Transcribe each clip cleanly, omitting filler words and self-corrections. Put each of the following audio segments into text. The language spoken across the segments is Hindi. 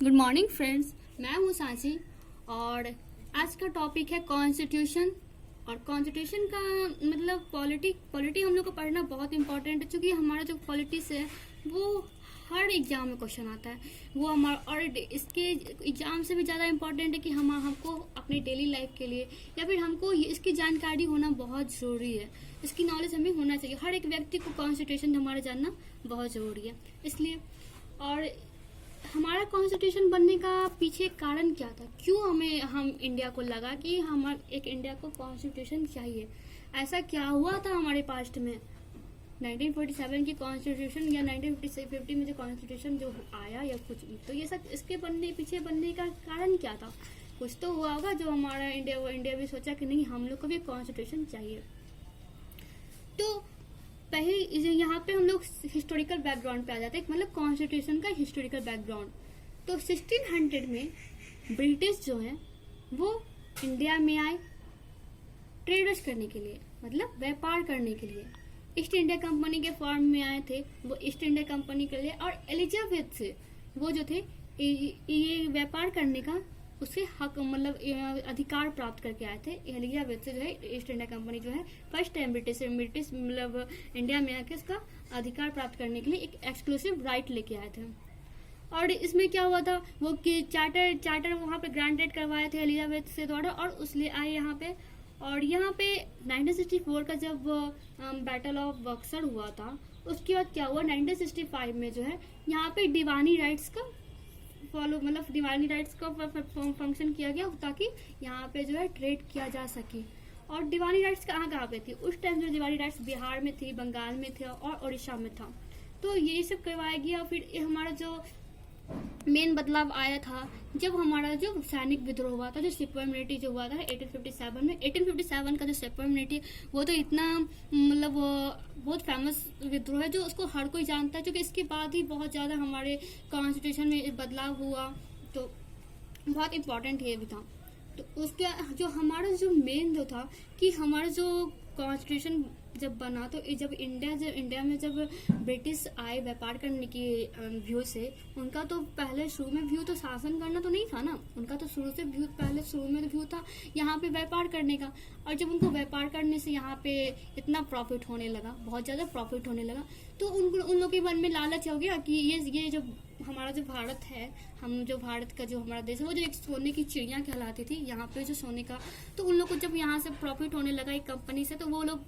गुड मॉर्निंग फ्रेंड्स, मैं हूँ सांची और आज का टॉपिक है कॉन्स्टिट्यूशन। और कॉन्स्टिट्यूशन का मतलब पॉलिटी हम लोग को पढ़ना बहुत इंपॉर्टेंट है, क्योंकि हमारा जो पॉलिटिक्स है वो हर एग्जाम में क्वेश्चन आता है। वो हमारा और इसके एग्जाम से भी ज़्यादा इम्पोर्टेंट है कि हमको अपनी डेली लाइफ के लिए या फिर हमको इसकी जानकारी होना बहुत ज़रूरी है। इसकी नॉलेज हमें होना चाहिए। हर एक व्यक्ति को कॉन्स्टिट्यूशन हमारा जानना बहुत ज़रूरी है। इसलिए और हमारा कॉन्स्टिट्यूशन बनने का पीछे कारण क्या था, क्यों हम इंडिया को लगा कि हम एक इंडिया को कॉन्स्टिट्यूशन चाहिए। ऐसा क्या हुआ था हमारे पास्ट में 1947 की कॉन्स्टिट्यूशन या 1950 में जो कॉन्स्टिट्यूशन जो आया या कुछ, तो ये सब इसके पीछे बनने का कारण क्या था। कुछ तो हुआ होगा जो हमारा इंडिया भी सोचा कि नहीं, हम लोग को भी कॉन्स्टिट्यूशन चाहिए। तो पहले यहाँ पे हम लोग हिस्टोरिकल बैकग्राउंड पे आ जाते हैं, मतलब कॉन्स्टिट्यूशन का हिस्टोरिकल बैकग्राउंड। तो 1600 में ब्रिटिश जो है वो इंडिया में आए ट्रेडर्स करने के लिए, मतलब व्यापार करने के लिए। ईस्ट इंडिया कंपनी के फॉर्म में आए थे वो ईस्ट इंडिया कंपनी के लिए, और एलिजाबेथ से वो जो थे ये व्यापार करने का उससे हक मतलब अधिकार प्राप्त करके आए थे। एलिजाबेथ से जो है ईस्ट इंडिया कंपनी जो है फर्स्ट टाइम ब्रिटिश मतलब इंडिया में आके उसका अधिकार प्राप्त करने के लिए एक एक्सक्लूसिव राइट लेके आए थे। और इसमें क्या हुआ था, वो कि चार्टर वहाँ पे ग्रांटेड करवाए थे एलिजाबेथ से द्वारा, और उसलिए आए यहाँ पे। और यहाँ पे 1964 का जब बैटल ऑफ बक्सर हुआ था, उसके बाद क्या हुआ 1965 में जो है यहाँ पे दीवानी राइट्स का मतलब दीवानी राइट्स का फंक्शन किया गया, ताकि यहाँ पे जो है ट्रेड किया जा सके। और दीवानी राइट्स कहाँ पे थी उस टाइम, जो दीवानी राइट्स बिहार में थी, बंगाल में थे और उड़ीसा में था। तो ये सब करवाया गया। फिर हमारा जो मेन बदलाव आया था जब हमारा जो सैनिक विद्रोह हुआ था, जो सिपाही मिलिट्री जो हुआ था 1857 में। 1857 का जो सिपाही मिलिट्री वो तो इतना मतलब बहुत फेमस विद्रोह है जो उसको हर कोई जानता है, क्योंकि इसके बाद ही बहुत ज्यादा हमारे कॉन्स्टिट्यूशन में बदलाव हुआ। तो बहुत इम्पोर्टेंट ये भी था। तो उसके जो हमारा जो मेन जो था कि हमारा जो कॉन्स्टिट्यूशन जब बना, तो जब इंडिया में जब ब्रिटिश आए व्यापार करने की व्यू से, उनका तो पहले शुरू में व्यू तो शासन करना तो नहीं था ना, उनका तो शुरू में व्यू था यहाँ पे व्यापार करने का। और जब उनको व्यापार करने से यहाँ पे इतना प्रॉफिट होने लगा, बहुत ज्यादा प्रॉफिट होने लगा, तो उन लोगों के मन में लालच हो गया कि ये जो हमारा जो भारत है, हम जो भारत का जो हमारा देश है, वो जो एक सोने की चिड़िया कहलाती थी यहाँ पे जो सोने का, तो उन लोग को जब यहाँ से प्रॉफिट होने लगा एक कंपनी से, तो वो लोग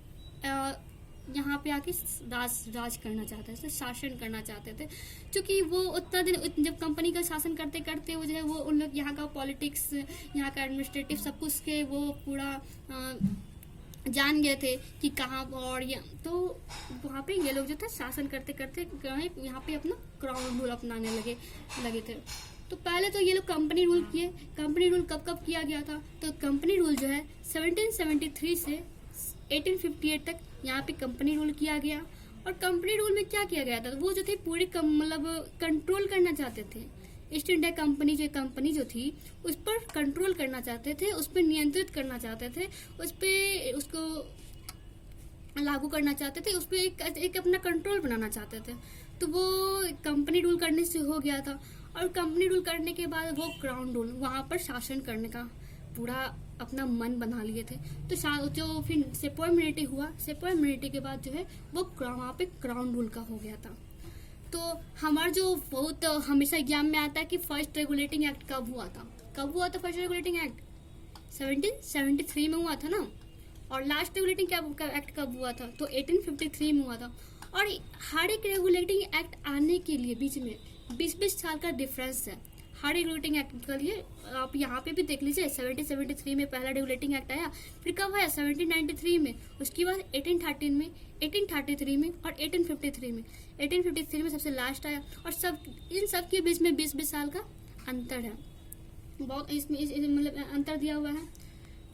यहाँ पे आके राज करना चाहते थे, शासन करना चाहते थे। क्योंकि वो उतना दिन जब कंपनी का शासन करते करते वो जो है वो उन लोग यहाँ का पॉलिटिक्स, यहाँ का एडमिनिस्ट्रेटिव सब कुछ के वो पूरा जान गए थे कि कहाँ। और तो वहाँ पे ये लोग जो थे शासन करते करते यहाँ पे अपना क्राउन रूल अपनाने लगे थे। तो पहले तो ये लोग कंपनी रूल किए। कंपनी रूल कब किया गया था, तो कंपनी रूल जो है 1773 से 1858 तक यहाँ पे कंपनी रूल किया गया। और कंपनी रूल में क्या किया गया था, वो जो थे पूरी मतलब कंट्रोल करना चाहते थे। ईस्ट इंडिया कंपनी जो थी उस पर कंट्रोल करना चाहते थे, उस पर नियंत्रित करना चाहते थे, उसको लागू करना चाहते थे, उस पर एक अपना कंट्रोल बनाना चाहते थे। तो वो कंपनी रूल करने से हो गया था। और कंपनी रूल करने के बाद वो क्राउन रूल, वहां पर शासन करने का पूरा अपना मन बना लिए थे। तो जो फिर सेपोई मिलिट्री हुआ, सेपोई मिलिट्री के बाद जो है वो वहाँ पे क्राउन रूल का हो गया था। तो हमारा जो बहुत हमेशा एग्जाम में आता है कि फर्स्ट रेगुलेटिंग एक्ट कब हुआ था फर्स्ट रेगुलेटिंग एक्ट 1773 में हुआ था ना। और लास्ट रेगुलेटिंग एक्ट कब हुआ था, तो 1853 में हुआ था। और हर एक रेगुलेटिंग एक्ट आने के लिए बीच में 20-20 साल का डिफरेंस है हर रेगुलेटिंग एक्ट के लिए। आप यहाँ पे भी देख लीजिए, 1773 में पहला रेगुलेटिंग एक्ट आया, फिर कब आया 1793 में, उसके बाद 1813 में, 1833 में और 1853 में। 1853 में सबसे लास्ट आया। और इन सब के बीच में 20-20 साल का अंतर है, बहुत इसमें मतलब अंतर दिया हुआ है।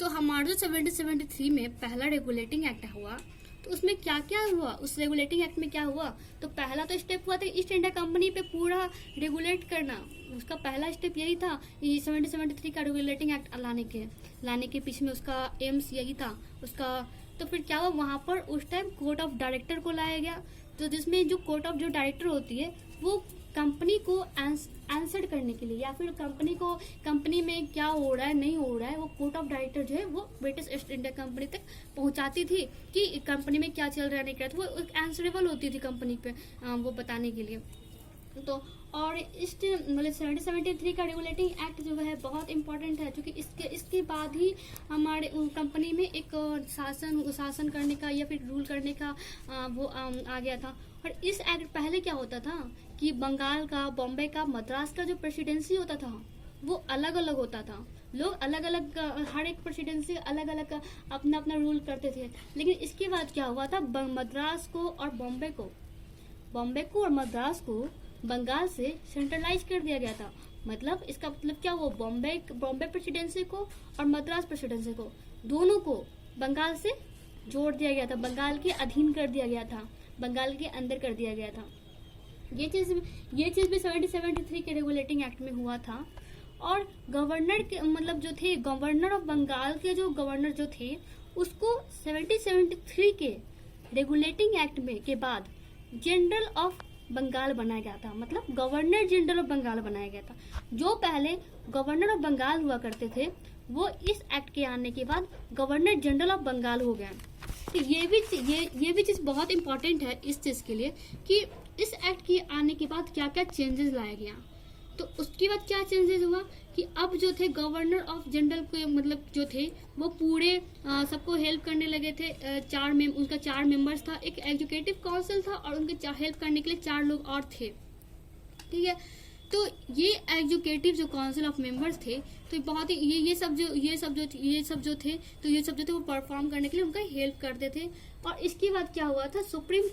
तो हमारा जो 1773 में पहला रेगुलेटिंग एक्ट हुआ, तो उसमें क्या क्या हुआ, उस रेगुलेटिंग एक्ट में क्या हुआ, तो पहला तो स्टेप हुआ था ईस्ट इंडिया कंपनी पे पूरा रेगुलेट करना। उसका पहला स्टेप यही था, 1773 का रेगुलेटिंग एक्ट लाने के पीछे में उसका एम्स यही था उसका। तो फिर क्या हुआ, वहां पर उस टाइम कोर्ट ऑफ डायरेक्टर को लाया गया। तो जिसमें जो कोर्ट ऑफ जो डायरेक्टर होती है वो कंपनी को आंसर करने के लिए, या फिर कंपनी में क्या हो रहा है नहीं हो रहा है, वो कोर्ट ऑफ डायरेक्टर जो है वो ब्रिटिश ईस्ट इंडिया कंपनी तक पहुंचाती थी कि कंपनी में क्या चल रहा है नहीं कर रहा था। वो आंसरेबल होती थी कंपनी पे वो बताने के लिए। तो और इस मतलब 1773 का रेगुलेटिंग एक्ट जो है बहुत इंपॉर्टेंट है, क्योंकि इसके बाद ही हमारे कंपनी में एक शासन करने का या फिर रूल करने का वो आ गया था। और इस एक्ट पहले क्या होता था कि बंगाल का, बॉम्बे का, मद्रास का जो प्रेसिडेंसी होता था वो अलग अलग होता था। लोग अलग अलग, हर एक प्रेसिडेंसी अलग अलग अपना अपना रूल करते थे। लेकिन इसके बाद क्या हुआ था, मद्रास को और बॉम्बे को और मद्रास को बंगाल से सेंट्रलाइज कर दिया गया था। मतलब इसका मतलब क्या हुआ, बॉम्बे प्रेसिडेंसी को और मद्रास प्रेसिडेंसी को, दोनों को बंगाल से जोड़ दिया गया था, बंगाल के अधीन कर दिया गया था, बंगाल के अंदर कर दिया गया था। ये चीज भी 1773 के रेगुलेटिंग एक्ट में हुआ था। और गवर्नर के मतलब जो थे, गवर्नर ऑफ बंगाल के जो गवर्नर जो थे, उसको 1773 के रेगुलेटिंग एक्ट में के बाद जनरल ऑफ बंगाल बनाया गया था। मतलब गवर्नर जनरल ऑफ बंगाल बनाया गया था। जो पहले गवर्नर ऑफ बंगाल हुआ करते थे वो इस एक्ट के आने के बाद गवर्नर जनरल ऑफ बंगाल हो गए। तो ये भी चीज बहुत इंपॉर्टेंट है इस चीज के लिए कि इस एक्ट के आने के बाद क्या क्या चेंजेस लाया गया। तो उसके बाद क्या चेंजेस हुआ कि अब जो थे गवर्नर ऑफ जनरल के मतलब जो थे वो पूरे सबको हेल्प करने लगे थे। उनका 4 मेंबर्स था, एक एग्जीक्यूटिव काउंसिल था और उनके हेल्प करने के लिए 4 लोग और थे। ठीक है, तो ये एग्जीक्यूटिव जो काउंसिल ऑफ मेंबर्स थे, तो बहुत ही ये सब जो थे वो परफॉर्म करने के लिए उनका हेल्प करते थे। और इसके बाद क्या हुआ था, सुप्रीम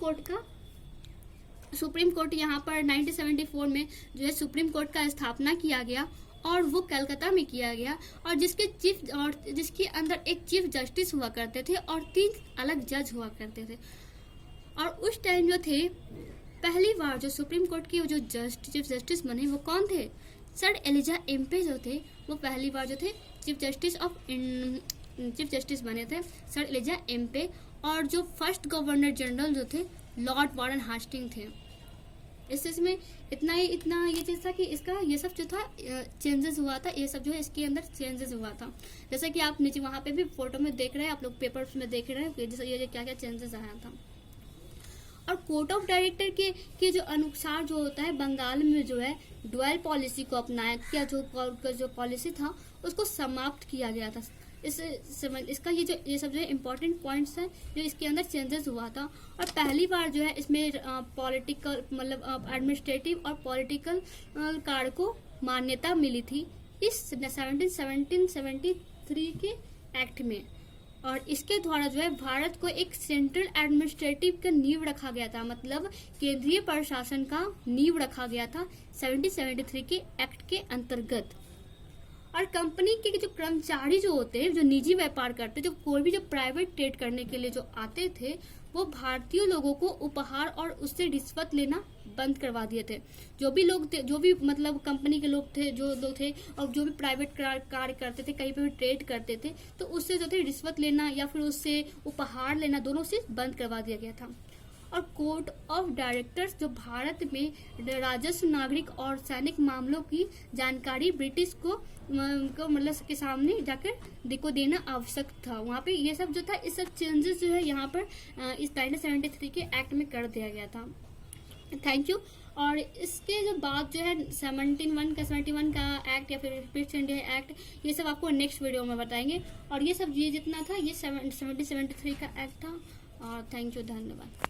कोर्ट यहाँ पर 1974 में जो है सुप्रीम कोर्ट का स्थापना किया गया और वो कलकत्ता में किया गया। और जिसके अंदर एक चीफ जस्टिस हुआ करते थे और 3 अलग जज हुआ करते थे। और उस टाइम जो थे पहली बार जो सुप्रीम कोर्ट के जो चीफ जस्टिस बने वो कौन थे, सर एलिजा एम्पे जो थे वो पहली बार जो थे चीफ जस्टिस बने थे, सर एलिजा एम्पे। और जो फर्स्ट गवर्नर जनरल जो थे लॉर्ड वारन हास्टिंग थे। इस चीज में इतना ये चीज था कि इसका ये सब जो था चेंजेस हुआ था, ये सब जो है इसके अंदर चेंजेस हुआ था। जैसा कि आप नीचे वहां पे भी फोटो में देख रहे हैं, आप लोग पेपर्स में देख रहे हैं जैसे ये क्या क्या चेंजेस आया था। और कोर्ट ऑफ डायरेक्टर के जो अनुसार जो होता है बंगाल में जो है डुअल पॉलिसी को अपनाया गया, जो पॉलिसी था उसको समाप्त किया गया था। इसका ये सब जो है इम्पोर्टेंट पॉइंट्स हैं जो इसके अंदर चेंजेस हुआ था। और पहली बार जो है इसमें पॉलिटिकल मतलब एडमिनिस्ट्रेटिव और पॉलिटिकल कार्ड को मान्यता मिली थी इस 1773 के एक्ट में। और इसके द्वारा जो है भारत को एक सेंट्रल एडमिनिस्ट्रेटिव का नींव रखा गया था, मतलब केंद्रीय प्रशासन का नींव रखा गया था 1773 के एक्ट के अंतर्गत। और कंपनी के जो कर्मचारी जो होते हैं, जो निजी व्यापार करते, जो कोई भी जो प्राइवेट ट्रेड करने के लिए जो आते थे, वो भारतीय लोगों को उपहार और उससे रिश्वत लेना बंद करवा दिए थे। जो भी लोग थे, जो भी मतलब कंपनी के लोग थे, जो लोग थे और जो भी प्राइवेट कार्य करते थे, कहीं पे भी ट्रेड करते थे, तो उससे जो थे रिश्वत लेना या फिर उससे उपहार लेना, दोनों से बंद करवा दिया गया था। और कोर्ट ऑफ डायरेक्टर्स जो भारत में राजस्व, नागरिक और सैनिक मामलों की जानकारी ब्रिटिश को मतलब के सामने जाकर को देना आवश्यक था। वहाँ पे ये सब जो था, इस सब चेंजेस जो है यहाँ पर इस 1973 के एक्ट में कर दिया गया था। Thank you. और इसके जो बाद जो है 71 का एक्ट या फिर ब्रिटिश इंडिया एक्ट, ये सब आपको नेक्स्ट वीडियो में बताएंगे। और ये सब ये जितना था ये 1773 का एक्ट था। और थैंक यू, धन्यवाद।